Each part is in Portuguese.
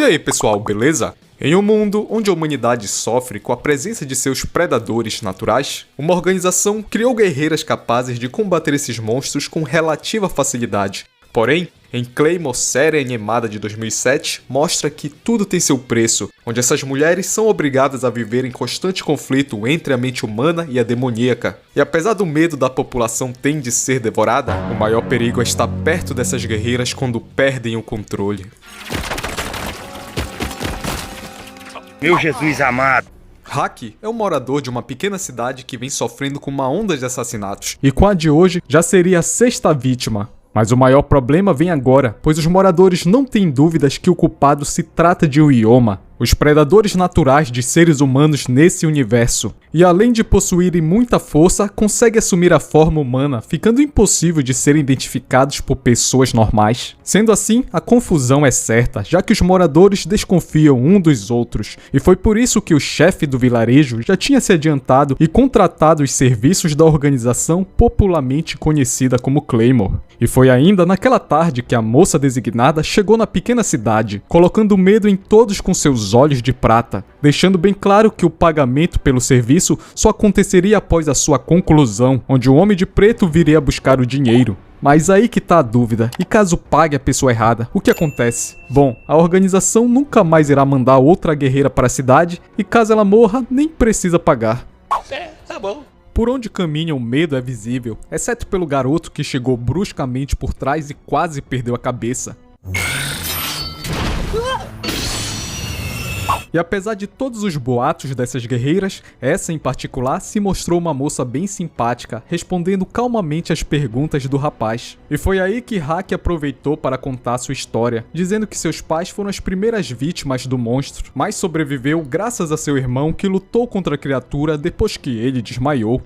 E aí pessoal, beleza? Em um mundo onde a humanidade sofre com a presença de seus predadores naturais, uma organização criou guerreiras capazes de combater esses monstros com relativa facilidade. Porém, em Claymore série animada de 2007, mostra que tudo tem seu preço, onde essas mulheres são obrigadas a viver em constante conflito entre a mente humana e a demoníaca. E apesar do medo da população ter de ser devorada, o maior perigo é estar perto dessas guerreiras quando perdem o controle. Meu Jesus amado! Haki é um morador de uma pequena cidade que vem sofrendo com uma onda de assassinatos. E com a de hoje, já seria a 6ª vítima. Mas o maior problema vem agora, pois os moradores não têm dúvidas que o culpado se trata de Ryoma, os predadores naturais de seres humanos nesse universo. E além de possuírem muita força, consegue assumir a forma humana, ficando impossível de serem identificados por pessoas normais. Sendo assim, a confusão é certa, já que os moradores desconfiam um dos outros, e foi por isso que o chefe do vilarejo já tinha se adiantado e contratado os serviços da organização popularmente conhecida como Claymore. E foi ainda naquela tarde que a moça designada chegou na pequena cidade, colocando medo em todos com seus olhos de prata, deixando bem claro que o pagamento pelo serviço só aconteceria após a sua conclusão, onde o Homem de Preto viria buscar o dinheiro. Mas aí que tá a dúvida, e caso pague a pessoa errada, o que acontece? Bom, a organização nunca mais irá mandar outra guerreira para a cidade, e caso ela morra, nem precisa pagar. Tá bom. Por onde caminha o medo é visível, exceto pelo garoto que chegou bruscamente por trás e quase perdeu a cabeça. E apesar de todos os boatos dessas guerreiras, essa em particular se mostrou uma moça bem simpática, respondendo calmamente às perguntas do rapaz. E foi aí que Haki aproveitou para contar sua história, dizendo que seus pais foram as primeiras vítimas do monstro, mas sobreviveu graças a seu irmão que lutou contra a criatura depois que ele desmaiou.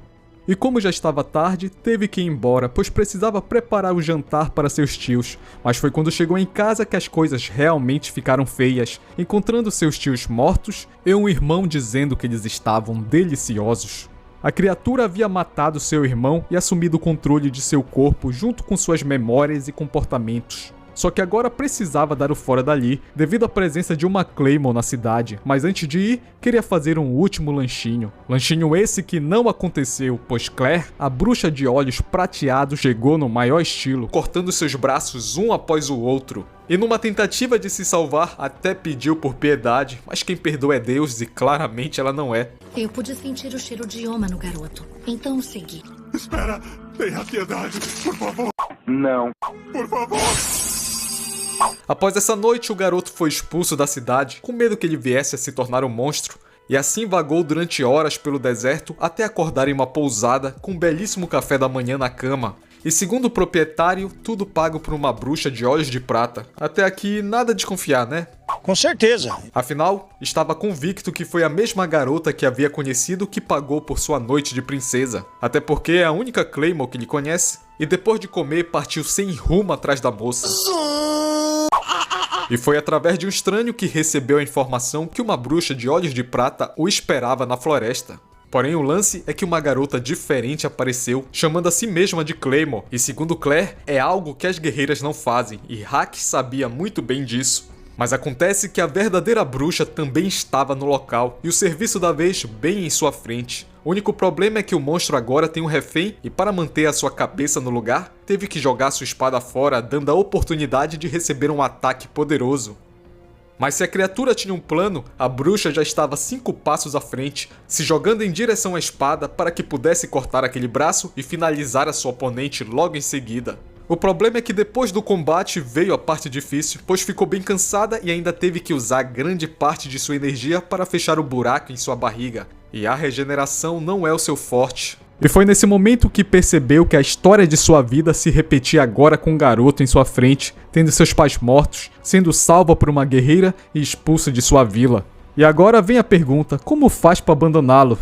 E como já estava tarde, teve que ir embora, pois precisava preparar o jantar para seus tios. Mas foi quando chegou em casa que as coisas realmente ficaram feias, encontrando seus tios mortos e um irmão dizendo que eles estavam deliciosos. A criatura havia matado seu irmão e assumido o controle de seu corpo junto com suas memórias e comportamentos. Só que agora precisava dar o fora dali, devido à presença de uma Claymore na cidade, mas antes de ir, queria fazer um último lanchinho. Lanchinho esse que não aconteceu, pois Claire, a bruxa de olhos prateados, chegou no maior estilo, cortando seus braços um após o outro. E numa tentativa de se salvar, até pediu por piedade, mas quem perdoa é Deus e claramente ela não é. Eu pude sentir o cheiro de Ryoma no garoto, então segui. Espera, tenha piedade, por favor. Não. Por favor. Após essa noite, o garoto foi expulso da cidade, com medo que ele viesse a se tornar um monstro, e assim vagou durante horas pelo deserto até acordar em uma pousada com um belíssimo café da manhã na cama. E segundo o proprietário, tudo pago por uma bruxa de olhos de prata. Até aqui, nada de confiar, né? Com certeza. Afinal, estava convicto que foi a mesma garota que havia conhecido que pagou por sua noite de princesa. Até porque é a única Claymore que ele conhece. E depois de comer, partiu sem rumo atrás da moça. E foi através de um estranho que recebeu a informação que uma bruxa de olhos de prata o esperava na floresta. Porém, o lance é que uma garota diferente apareceu, chamando a si mesma de Claymore, e segundo Claire, é algo que as guerreiras não fazem, e Haki sabia muito bem disso. Mas acontece que a verdadeira bruxa também estava no local, e o serviço da vez bem em sua frente. O único problema é que o monstro agora tem um refém, e para manter a sua cabeça no lugar, teve que jogar sua espada fora, dando a oportunidade de receber um ataque poderoso. Mas se a criatura tinha um plano, a bruxa já estava 5 passos à frente, se jogando em direção à espada para que pudesse cortar aquele braço e finalizar a sua oponente logo em seguida. O problema é que depois do combate veio a parte difícil, pois ficou bem cansada e ainda teve que usar grande parte de sua energia para fechar o buraco em sua barriga. E a regeneração não é o seu forte. E foi nesse momento que percebeu que a história de sua vida se repetia agora com um garoto em sua frente, tendo seus pais mortos, sendo salva por uma guerreira e expulsa de sua vila. E agora vem a pergunta, como faz para abandoná-lo?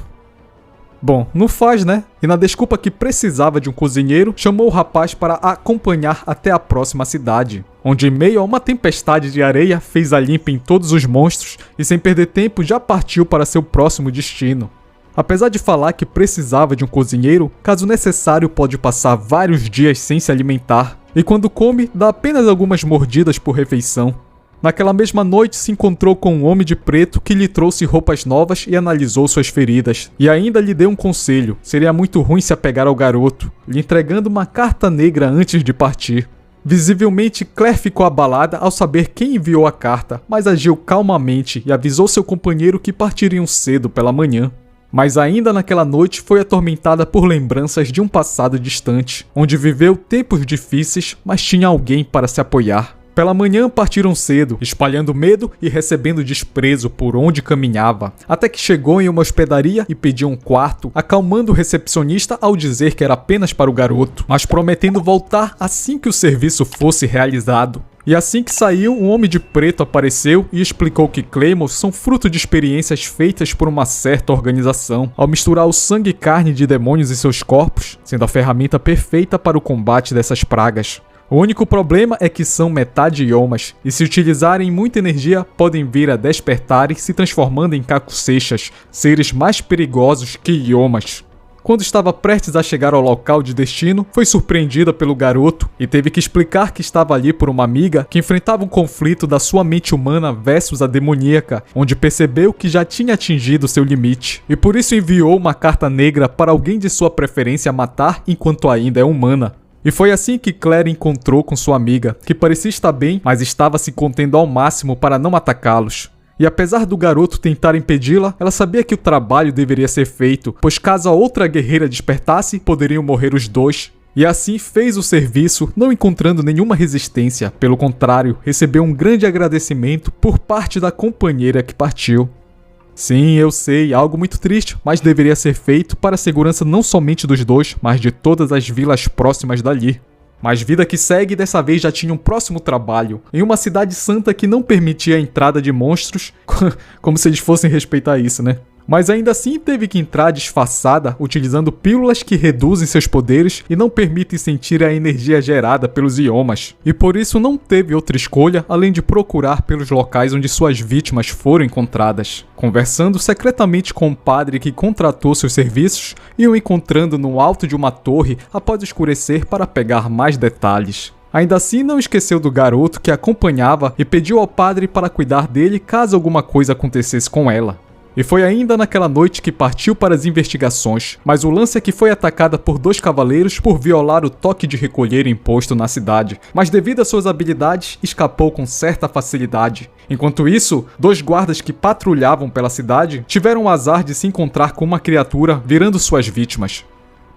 Bom, não faz, né? E na desculpa que precisava de um cozinheiro, chamou o rapaz para acompanhar até a próxima cidade, onde em meio a uma tempestade de areia, fez a limpa em todos os monstros e sem perder tempo já partiu para seu próximo destino. Apesar de falar que precisava de um cozinheiro, caso necessário pode passar vários dias sem se alimentar, e quando come, dá apenas algumas mordidas por refeição. Naquela mesma noite, se encontrou com um homem de preto que lhe trouxe roupas novas e analisou suas feridas. E ainda lhe deu um conselho: seria muito ruim se apegar ao garoto, lhe entregando uma carta negra antes de partir. Visivelmente, Claire ficou abalada ao saber quem enviou a carta, mas agiu calmamente e avisou seu companheiro que partiriam cedo pela manhã. Mas ainda naquela noite foi atormentada por lembranças de um passado distante, onde viveu tempos difíceis, mas tinha alguém para se apoiar. Pela manhã partiram cedo, espalhando medo e recebendo desprezo por onde caminhava, até que chegou em uma hospedaria e pediu um quarto, acalmando o recepcionista ao dizer que era apenas para o garoto, mas prometendo voltar assim que o serviço fosse realizado. E assim que saiu, um homem de preto apareceu e explicou que Claymores são fruto de experiências feitas por uma certa organização, ao misturar o sangue e carne de demônios em seus corpos, sendo a ferramenta perfeita para o combate dessas pragas. O único problema é que são metade iomas, e se utilizarem muita energia, podem vir a despertar e se transformando em caco-seixas, seres mais perigosos que iomas. Quando estava prestes a chegar ao local de destino, foi surpreendida pelo garoto e teve que explicar que estava ali por uma amiga que enfrentava um conflito da sua mente humana versus a demoníaca, onde percebeu que já tinha atingido seu limite, e por isso enviou uma carta negra para alguém de sua preferência matar enquanto ainda é humana. E foi assim que Claire encontrou com sua amiga, que parecia estar bem, mas estava se contendo ao máximo para não atacá-los. E apesar do garoto tentar impedi-la, ela sabia que o trabalho deveria ser feito, pois caso a outra guerreira despertasse, poderiam morrer os dois. E assim fez o serviço, não encontrando nenhuma resistência. Pelo contrário, recebeu um grande agradecimento por parte da companheira que partiu. Sim, eu sei, algo muito triste, mas deveria ser feito para a segurança não somente dos dois, mas de todas as vilas próximas dali. Mas vida que segue, dessa vez já tinha um próximo trabalho, em uma cidade santa que não permitia a entrada de monstros, como se eles fossem respeitar isso, né? Mas ainda assim teve que entrar disfarçada, utilizando pílulas que reduzem seus poderes e não permitem sentir a energia gerada pelos iomas. E por isso não teve outra escolha além de procurar pelos locais onde suas vítimas foram encontradas. Conversando secretamente com o padre que contratou seus serviços, e o encontrando no alto de uma torre após escurecer para pegar mais detalhes. Ainda assim, não esqueceu do garoto que a acompanhava e pediu ao padre para cuidar dele caso alguma coisa acontecesse com ela. E foi ainda naquela noite que partiu para as investigações, mas o lance é que foi atacada por 2 cavaleiros por violar o toque de recolher imposto na cidade, mas devido às suas habilidades, escapou com certa facilidade. Enquanto isso, 2 guardas que patrulhavam pela cidade tiveram o azar de se encontrar com uma criatura virando suas vítimas.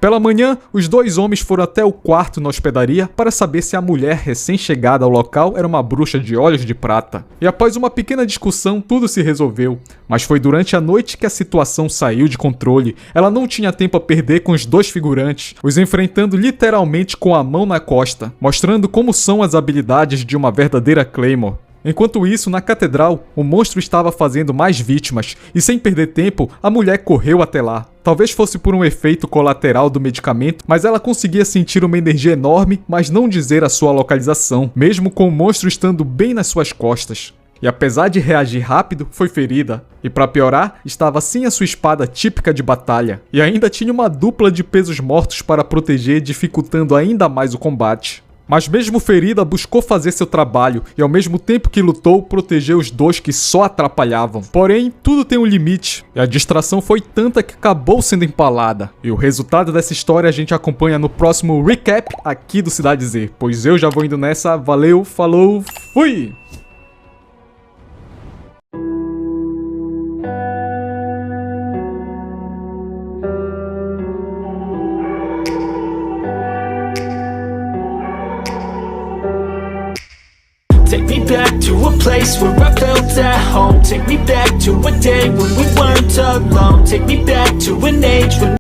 Pela manhã, os 2 homens foram até o quarto na hospedaria para saber se a mulher recém-chegada ao local era uma bruxa de olhos de prata. E após uma pequena discussão, tudo se resolveu. Mas foi durante a noite que a situação saiu de controle. Ela não tinha tempo a perder com os 2 figurantes, os enfrentando literalmente com a mão na costa, mostrando como são as habilidades de uma verdadeira Claymore. Enquanto isso, na catedral, o monstro estava fazendo mais vítimas, e sem perder tempo, a mulher correu até lá. Talvez fosse por um efeito colateral do medicamento, mas ela conseguia sentir uma energia enorme, mas não dizer a sua localização, mesmo com o monstro estando bem nas suas costas. E apesar de reagir rápido, foi ferida. E para piorar, estava sem a sua espada típica de batalha. E ainda tinha uma dupla de pesos mortos para proteger, dificultando ainda mais o combate. Mas mesmo ferida, buscou fazer seu trabalho e ao mesmo tempo que lutou, protegeu os 2 que só atrapalhavam. Porém, tudo tem um limite e a distração foi tanta que acabou sendo empalada. E o resultado dessa história a gente acompanha no próximo recap aqui do Cidade Z. Pois eu já vou indo nessa, valeu, falou, fui! Take me back to a place where I felt at home. Take me back to a day when we weren't alone. Take me back to an age when